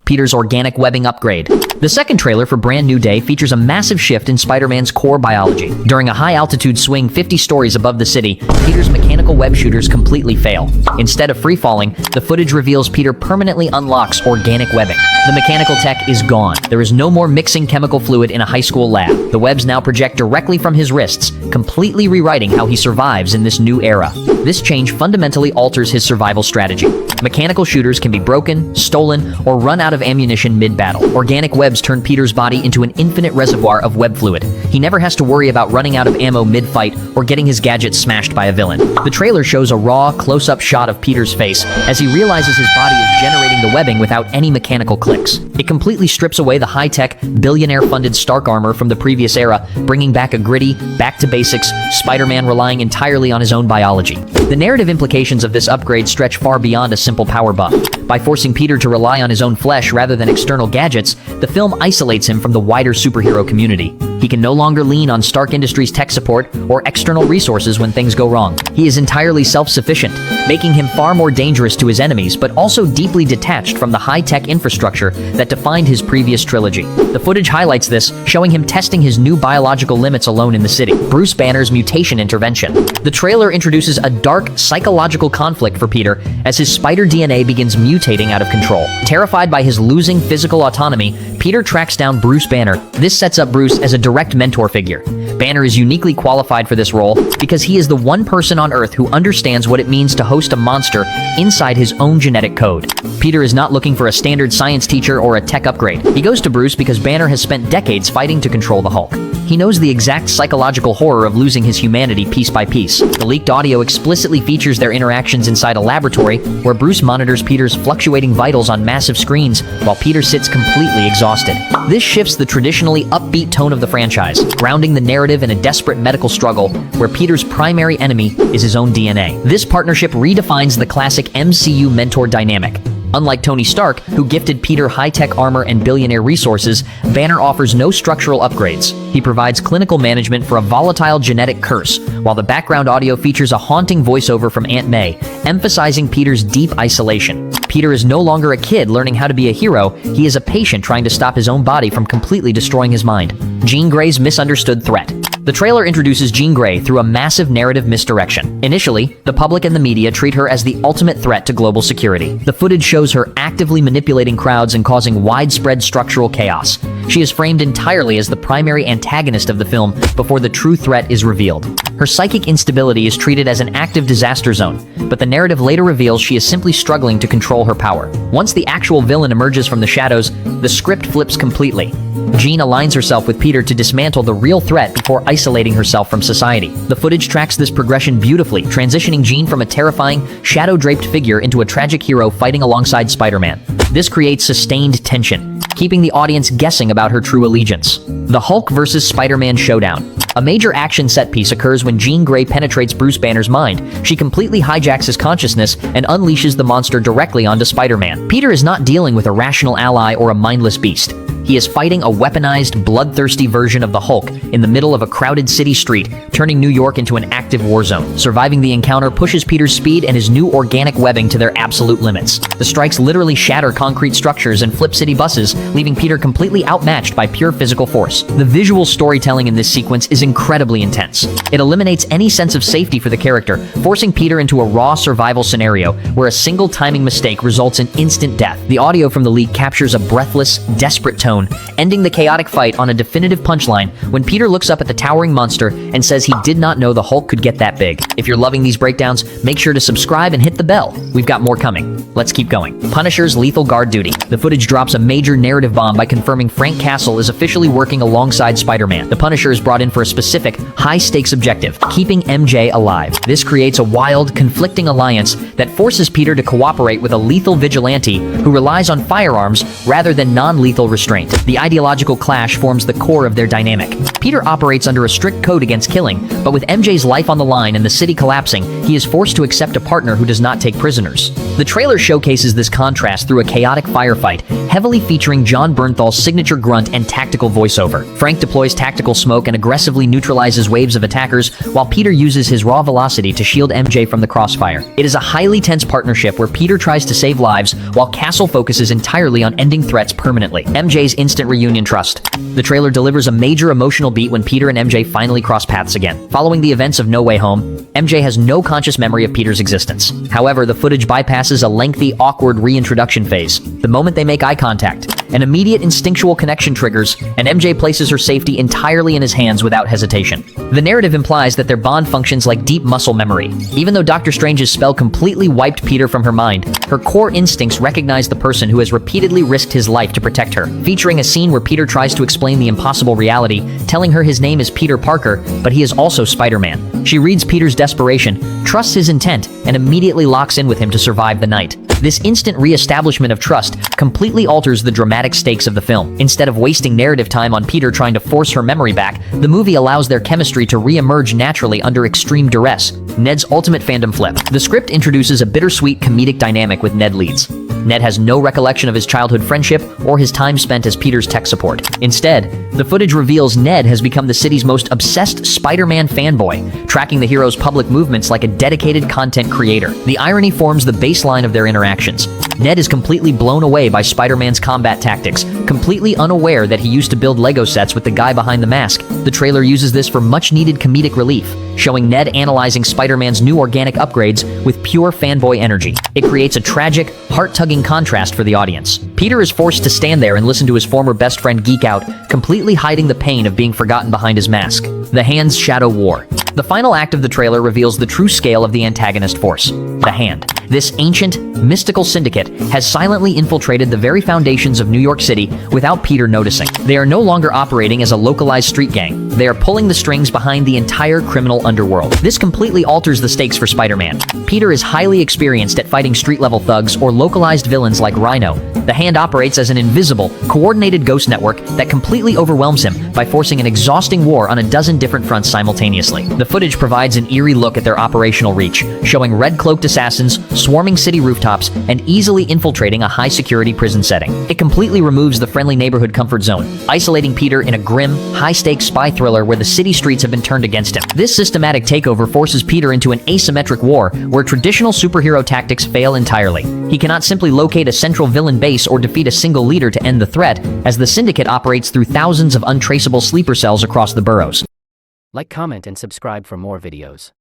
Peter's organic webbing upgrade. The second trailer for Brand New Day features a massive shift in Spider-Man's core biology. During a high-altitude swing 50 stories above the city, Peter's mechanical web shooters completely fail. Instead of free-falling, the footage reveals Peter permanently unlocks organic webbing. The mechanical tech is gone. There is no more mixing chemical fluid in a high school lab. The webs now project directly from his wrists, completely rewriting how he survives in this new era. This change fundamentally alters his survival strategy. Mechanical shooters can be broken, stolen, or run out of ammunition mid-battle. Organic webs turn Peter's body into an infinite reservoir of web fluid. He never has to worry about running out of ammo mid-fight or getting his gadgets smashed by a villain. The trailer shows a raw, close-up shot of Peter's face as he realizes his body is generating the webbing without any mechanical clicks. It completely strips away the high-tech, billionaire-funded Stark armor from the previous era, bringing back a gritty, back-to-basics Spider-Man relying entirely on his own biology. The narrative implications of this upgrade stretch far beyond a simple power buff. By forcing Peter to rely on his own flesh rather than external gadgets, the film isolates him from the wider superhero community. He can no longer lean on Stark Industries' tech support or external resources when things go wrong. He is entirely self-sufficient, making him far more dangerous to his enemies, but also deeply detached from the high-tech infrastructure that defined his previous trilogy. The footage highlights this, showing him testing his new biological limits alone in the city. Bruce Banner's mutation intervention. The trailer introduces a dark, psychological conflict for Peter as his spider DNA begins mutating out of control. Terrified by his losing physical autonomy, Peter tracks down Bruce Banner. This sets up Bruce as a direct mentor figure. Banner is uniquely qualified for this role because he is the one person on Earth who understands what it means to host a monster inside his own genetic code. Peter is not looking for a standard science teacher or a tech upgrade. He goes to Bruce because Banner has spent decades fighting to control the Hulk. He knows the exact psychological horror of losing his humanity piece by piece. The leaked audio explicitly features their interactions inside a laboratory where Bruce monitors Peter's fluctuating vitals on massive screens while Peter sits completely exhausted. This shifts the traditionally upbeat tone of the franchise, grounding the narrative in a desperate medical struggle where Peter's primary enemy is his own DNA. This partnership redefines the classic MCU mentor dynamic. Unlike Tony Stark, who gifted Peter high-tech armor and billionaire resources, Banner offers no structural upgrades. He provides clinical management for a volatile genetic curse, while the background audio features a haunting voiceover from Aunt May, emphasizing Peter's deep isolation. Peter is no longer a kid learning how to be a hero, he is a patient trying to stop his own body from completely destroying his mind. Jean Grey's misunderstood threat. The trailer introduces Jean Grey through a massive narrative misdirection. Initially, the public and the media treat her as the ultimate threat to global security. The footage shows her actively manipulating crowds and causing widespread structural chaos. She is framed entirely as the primary antagonist of the film before the true threat is revealed. Her psychic instability is treated as an active disaster zone, but the narrative later reveals she is simply struggling to control her power. Once the actual villain emerges from the shadows, the script flips completely. Jean aligns herself with Peter to dismantle the real threat before isolating herself from society. The footage tracks this progression beautifully, transitioning Jean from a terrifying, shadow-draped figure into a tragic hero fighting alongside Spider-Man. This creates sustained tension, keeping the audience guessing about her true allegiance. The Hulk vs. Spider-Man showdown. A major action set piece occurs when Jean Grey penetrates Bruce Banner's mind. She completely hijacks his consciousness and unleashes the monster directly onto Spider-Man. Peter is not dealing with a rational ally or a mindless beast. He is fighting a weaponized, bloodthirsty version of the Hulk in the middle of a crowded city street, turning New York into an active war zone. Surviving the encounter pushes Peter's speed and his new organic webbing to their absolute limits. The strikes literally shatter concrete structures and flip city buses, leaving Peter completely outmatched by pure physical force. The visual storytelling in this sequence is incredibly intense. It eliminates any sense of safety for the character, forcing Peter into a raw survival scenario where a single timing mistake results in instant death. The audio from the leak captures a breathless, desperate tone, ending the chaotic fight on a definitive punchline when Peter looks up at the towering monster and says he did not know the Hulk could get that big. If you're loving these breakdowns, make sure to subscribe and hit the bell. We've got more coming. Let's keep going. Punisher's lethal guard duty. The footage drops a major narrative bomb by confirming Frank Castle is officially working alongside Spider-Man. The Punisher is brought in for a specific, high-stakes objective, keeping MJ alive. This creates a wild, conflicting alliance that forces Peter to cooperate with a lethal vigilante who relies on firearms rather than non-lethal restraint. The ideological clash forms the core of their dynamic. Peter operates under a strict code against killing, but with MJ's life on the line and the city collapsing, he is forced to accept a partner who does not take prisoners. The trailer showcases this contrast through a chaotic firefight, heavily featuring John Bernthal's signature grunt and tactical voiceover. Frank deploys tactical smoke and aggressively neutralizes waves of attackers, while Peter uses his raw velocity to shield MJ from the crossfire. It is a highly tense partnership where Peter tries to save lives, while Castle focuses entirely on ending threats permanently. MJ's instant reunion trust. The trailer delivers a major emotional beat when Peter and MJ finally cross paths again. Following the events of No Way Home, MJ has no conscious memory of Peter's existence. However, the footage bypasses a lengthy, awkward reintroduction phase. The moment they make eye contact, an immediate instinctual connection triggers, and MJ places her safety entirely in his hands without hesitation. The narrative implies that their bond functions like deep muscle memory. Even though Doctor Strange's spell completely wiped Peter from her mind, her core instincts recognize the person who has repeatedly risked his life to protect her, featuring a scene where Peter tries to explain the impossible reality, telling her his name is Peter Parker, but he is also Spider-Man. She reads Peter's desperation, trusts his intent, and immediately locks in with him to survive the night. This instant re-establishment of trust completely alters the dramatic stakes of the film. Instead of wasting narrative time on Peter trying to force her memory back, the movie allows their chemistry to re-emerge naturally under extreme duress. Ned's ultimate fandom flip. The script introduces a bittersweet comedic dynamic with Ned leads. Ned has no recollection of his childhood friendship or his time spent as Peter's tech support. Instead, the footage reveals Ned has become the city's most obsessed Spider-Man fanboy, tracking the hero's public movements like a dedicated content creator. The irony forms the baseline of their interactions. Ned is completely blown away by Spider-Man's combat tactics, completely unaware that he used to build Lego sets with the guy behind the mask. The trailer uses this for much-needed comedic relief, showing Ned analyzing Spider-Man's new organic upgrades with pure fanboy energy. It creates a tragic, heart-tugging contrast for the audience. Peter is forced to stand there and listen to his former best friend geek out, completely hiding the pain of being forgotten behind his mask. The Hand's Shadow War. The final act of the trailer reveals the true scale of the antagonist force, the Hand. This ancient, mystical syndicate has silently infiltrated the very foundations of New York City without Peter noticing. They are no longer operating as a localized street gang. They are pulling the strings behind the entire criminal underworld. This completely alters the stakes for Spider-Man. Peter is highly experienced at fighting street-level thugs or localized villains like Rhino. The Hand operates as an invisible, coordinated ghost network that completely overwhelms him by forcing an exhausting war on a dozen different fronts simultaneously. The footage provides an eerie look at their operational reach, showing red-cloaked assassins swarming city rooftops and easily infiltrating a high-security prison setting. It completely removes the friendly neighborhood comfort zone, isolating Peter in a grim, high-stakes spy thriller where the city streets have been turned against him. This systematic takeover forces Peter into an asymmetric war where traditional superhero tactics fail entirely. He cannot simply locate a central villain base or defeat a single leader to end the threat, as the syndicate operates through thousands of untraceable sleeper cells across the boroughs. Like, comment, and subscribe for more videos.